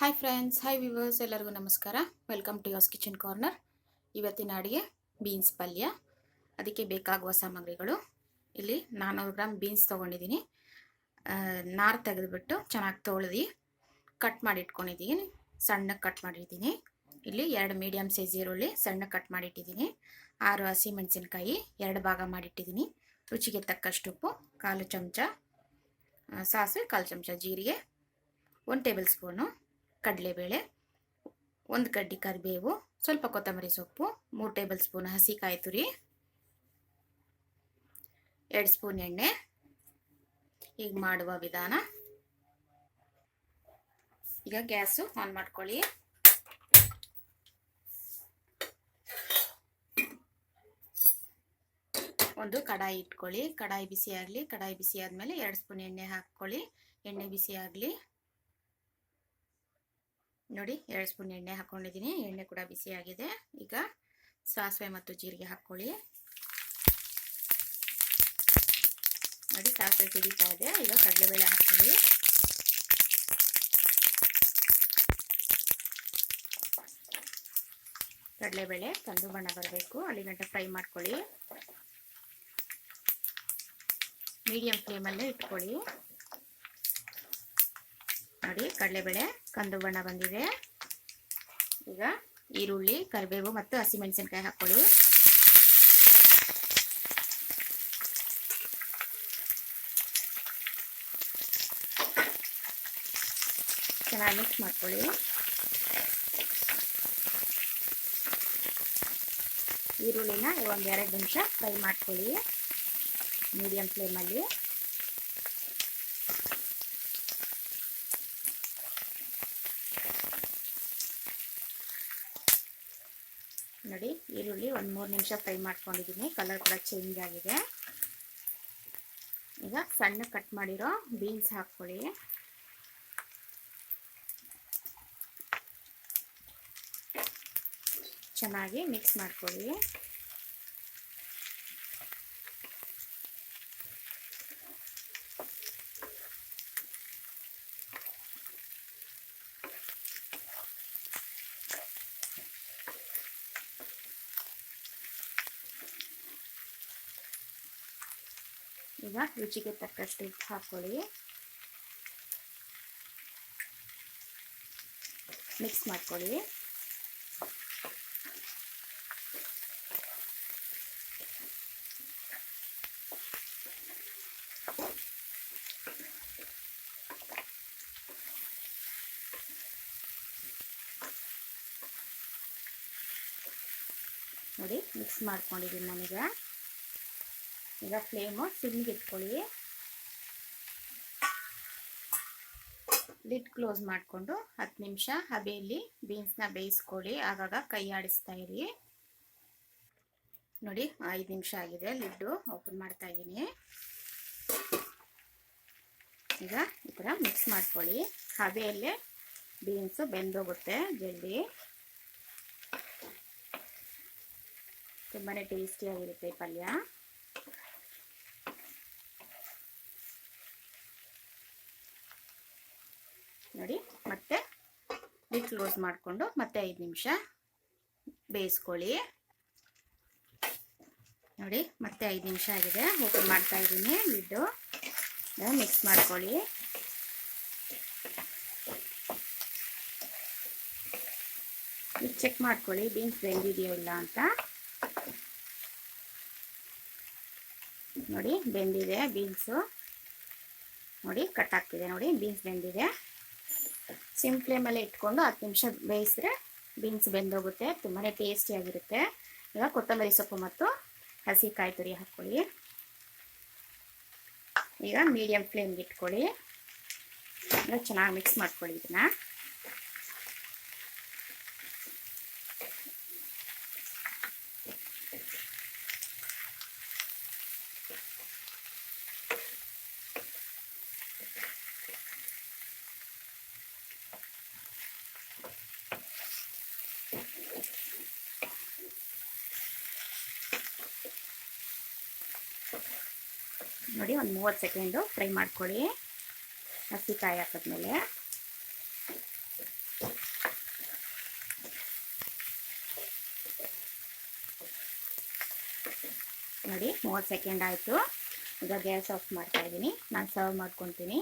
Hi friends, hi viewers, ಎಲ್ಲರಿಗೂ ನಮಸ್ಕಾರ. Welcome to yours kitchen corner. ಇವತ್ತಿನ ಅಡುಗೆ ಬೀನ್ಸ್ ಪಲ್ಯ. ಅದಕ್ಕೆ ಬೇಕಾಗುವ ಸಾಮಗ್ರಿಗಳು ಇಲ್ಲಿ 400 ಗ್ರಾಮ್ ಬೀನ್ಸ್ ತೊಗೊಂಡಿದ್ದೀನಿ. ನಾರು ತೆಗೆದುಬಿಟ್ಟು ಚೆನ್ನಾಗಿ ತೊಳೆದು ಕಟ್ ಮಾಡಿ ಇಟ್ಕೊಂಡಿದ್ದೀನಿ. ಸಣ್ಣಗೆ ಕಟ್ ಮಾಡಿದ್ದೀನಿ. ಇಲ್ಲಿ 2 ಮೀಡಿಯಮ್ ಸೈಜ್ ಈರುಳ್ಳಿ ಸಣ್ಣಗೆ ಕಟ್ ಮಾಡಿಟ್ಟಿದ್ದೀನಿ. 6 ಹಸಿಮೆಣಸಿನ್ಕಾಯಿ 2 ಭಾಗ ಮಾಡಿಟ್ಟಿದ್ದೀನಿ. ರುಚಿಗೆ ತಕ್ಕಷ್ಟು ಉಪ್ಪು, 1/4 ಚಮಚ ಸಾಸಿವೆ, 1/4 ಚಮಚ ಜೀರಿಗೆ, 1 ಟೇಬಲ್ ಸ್ಪೂನು ಕಡಲೆಬೇಳೆ, 1 ಕಡ್ಡಿ ಕರಿಬೇವು, ಸ್ವಲ್ಪ ಕೊತ್ತಂಬರಿ ಸೊಪ್ಪು, 3 ಟೇಬಲ್ ಸ್ಪೂನ್ ಹಸಿ ಕಾಯಿ ತುರಿ, 2 ಸ್ಪೂನ್ ಎಣ್ಣೆ. ಈಗ ಮಾಡುವ ವಿಧಾನ. ಈಗ ಗ್ಯಾಸು ಆನ್ ಮಾಡ್ಕೊಳ್ಳಿ. ಒಂದು ಕಡಾಯಿ ಇಟ್ಕೊಳ್ಳಿ. ಕಡಾಯಿ ಬಿಸಿ ಆಗಲಿ. ಕಡಾಯಿ ಬಿಸಿ ಆದಮೇಲೆ 2 ಸ್ಪೂನ್ ಎಣ್ಣೆ ಹಾಕ್ಕೊಳ್ಳಿ. ಎಣ್ಣೆ ಬಿಸಿ ಆಗಲಿ. ನೋಡಿ, 2 ಸ್ಪೂನ್ ಎಣ್ಣೆ ಹಾಕ್ಕೊಂಡಿದ್ದೀನಿ. ಎಣ್ಣೆ ಕೂಡ ಬಿಸಿ ಆಗಿದೆ. ಈಗ ಸಾಸಿವೆ ಮತ್ತು ಜೀರಿಗೆ ಹಾಕ್ಕೊಳ್ಳಿ. ನೋಡಿ, ಸಾಸಿವೆ ಸಿಡಿತಾ ಇದೆ. ಈಗ ಕಡಲೆಬೇಳೆ ಹಾಕ್ಕೊಳ್ಳಿ. ಕಡಲೆಬೇಳೆ ಕಂದು ಬಣ್ಣ ಬರಬೇಕು, ಅಲ್ಲಿಗಂಟ ಫ್ರೈ ಮಾಡ್ಕೊಳ್ಳಿ. ಮೀಡಿಯಂ ಫ್ಲೇಮಲ್ಲೇ ಇಟ್ಕೊಳ್ಳಿ. ನೋಡಿ, ಕಡಲೆಬೇಳೆ ಕಂದು ಬಣ್ಣ ಬಂದಿದೆ. ಈಗ ಈರುಳ್ಳಿ, ಕರಿಬೇವು ಮತ್ತು ಹಸಿಮೆಣಸಿನಕಾಯಿ ಹಾಕ್ಕೊಳ್ಳಿ. ಚೆನ್ನಾಗಿ ಮಿಕ್ಸ್ ಮಾಡ್ಕೊಳ್ಳಿ. ಈರುಳ್ಳಿನ 1-2 ನಿಮಿಷ ಫ್ರೈ ಮಾಡ್ಕೊಳ್ಳಿ ಮೀಡಿಯಂ ಫ್ಲೇಮಲ್ಲಿ. ನೋಡಿ, ಈರುಳ್ಳಿ 1-3 ನಿಮಿಷ ಫ್ರೈ ಮಾಡ್ಕೊಂಡಿದ್ದೀನಿ. ಕಲರ್ ಕೂಡ ಚೇಂಜ್ ಆಗಿದೆ. ಈಗ ಸಣ್ಣ ಕಟ್ ಮಾಡಿರೋ ಬೀನ್ಸ್ ಹಾಕ್ಕೊಳ್ಳಿ. ಚೆನ್ನಾಗಿ ಮಿಕ್ಸ್ ಮಾಡ್ಕೊಳ್ಳಿ. ಈಗ ರುಚಿಗೆ ತಕ್ಕಷ್ಟು ಉಪ್ಪು ಹಾಕ್ಕೊಳ್ಳಿ. ಮಿಕ್ಸ್ ಮಾಡ್ಕೊಳ್ಳಿ. ನೋಡಿ, ಮಿಕ್ಸ್ ಮಾಡ್ಕೊಂಡಿದ್ದೀನಿ ನಾನೀಗ. ಈಗ ಫ್ಲೇಮು ಸಿಮ್ಗೆ ಇಟ್ಕೊಳ್ಳಿ. ಲಿಡ್ ಕ್ಲೋಸ್ ಮಾಡಿಕೊಂಡು 10 ನಿಮಿಷ ಹಬೆಯಲ್ಲಿ ಬೀನ್ಸ್ನ ಬೇಯಿಸ್ಕೊಳ್ಳಿ. ಆಗಾಗ ಕೈ ಆಡಿಸ್ತಾ ಇರಿ. ನೋಡಿ, 5 ನಿಮಿಷ ಆಗಿದೆ. ಲಿಡ್ಡು ಓಪನ್ ಮಾಡ್ತಾ ಇದ್ದೀನಿ. ಈಗ ಈ ಥರ ಮಿಕ್ಸ್ ಮಾಡ್ಕೊಳ್ಳಿ. ಹಬೆಯಲ್ಲೇ ಬೀನ್ಸು ಬೆಂದೋಗುತ್ತೆ ಜಲ್ದಿ. ತುಂಬಾ ಟೇಸ್ಟಿಯಾಗಿರುತ್ತೆ ಈ ಪಲ್ಯ. ನೋಡಿ, ಮತ್ತೆ ಲಿಡ್ ಕ್ಲೋಸ್ ಮಾಡಿಕೊಂಡು ಮತ್ತೆ 5 ನಿಮಿಷ ಬೇಯಿಸ್ಕೊಳ್ಳಿ. ನೋಡಿ, ಮತ್ತೆ 5 ನಿಮಿಷ ಆಗಿದೆ. ಓಪನ್ ಮಾಡ್ತಾ ಇದ್ದೀನಿ ಲಿಡ್ಡು. ಮಿಕ್ಸ್ ಮಾಡ್ಕೊಳ್ಳಿ. ಈಗ ಚೆಕ್ ಮಾಡ್ಕೊಳ್ಳಿ ಬೀನ್ಸ್ ಬೆಂದಿದೆಯೋ ಇಲ್ಲ ಅಂತ. ನೋಡಿ, ಬೆಂದಿದೆ ಬೀನ್ಸು. ನೋಡಿ, ಕಟ್ ಆಗ್ತಿದೆ. ನೋಡಿ, ಬೀನ್ಸ್ ಬೆಂದಿದೆ. ಸಿಮ್ ಫ್ಲೇಮಲ್ಲೇ ಇಟ್ಕೊಂಡು 10 ನಿಮಿಷ ಬೇಯಿಸಿದ್ರೆ ಬೀನ್ಸ್ ಬೆಂದೋಗುತ್ತೆ. ತುಂಬಾ ಟೇಸ್ಟಿಯಾಗಿರುತ್ತೆ. ಈಗ ಕೊತ್ತಂಬರಿ ಸೊಪ್ಪು ಮತ್ತು ಹಸಿ ಕಾಯಿ ತುರಿ ಹಾಕ್ಕೊಳ್ಳಿ. ಈಗ ಮೀಡಿಯಂ ಫ್ಲೇಮ್ಗೆ ಇಟ್ಕೊಳ್ಳಿ. ಈಗ ಚೆನ್ನಾಗಿ ಮಿಕ್ಸ್ ಮಾಡ್ಕೊಳ್ಳಿ ಇದನ್ನ. ನೋಡಿ, ಒಂದು 30 ಸೆಕೆಂಡು ಫ್ರೈ ಮಾಡ್ಕೊಳ್ಳಿ ಹಸಿ ಕಾಯಿ ಹಾಕಿದ್ಮೇಲೆ. ನೋಡಿ 30 ಸೆಕೆಂಡ್ ಆಯಿತು. ಈಗ ಗ್ಯಾಸ್ ಆಫ್ ಮಾಡ್ತಾಯಿದ್ದೀನಿ. ನಾನು ಸರ್ವ್ ಮಾಡ್ಕೊತೀನಿ.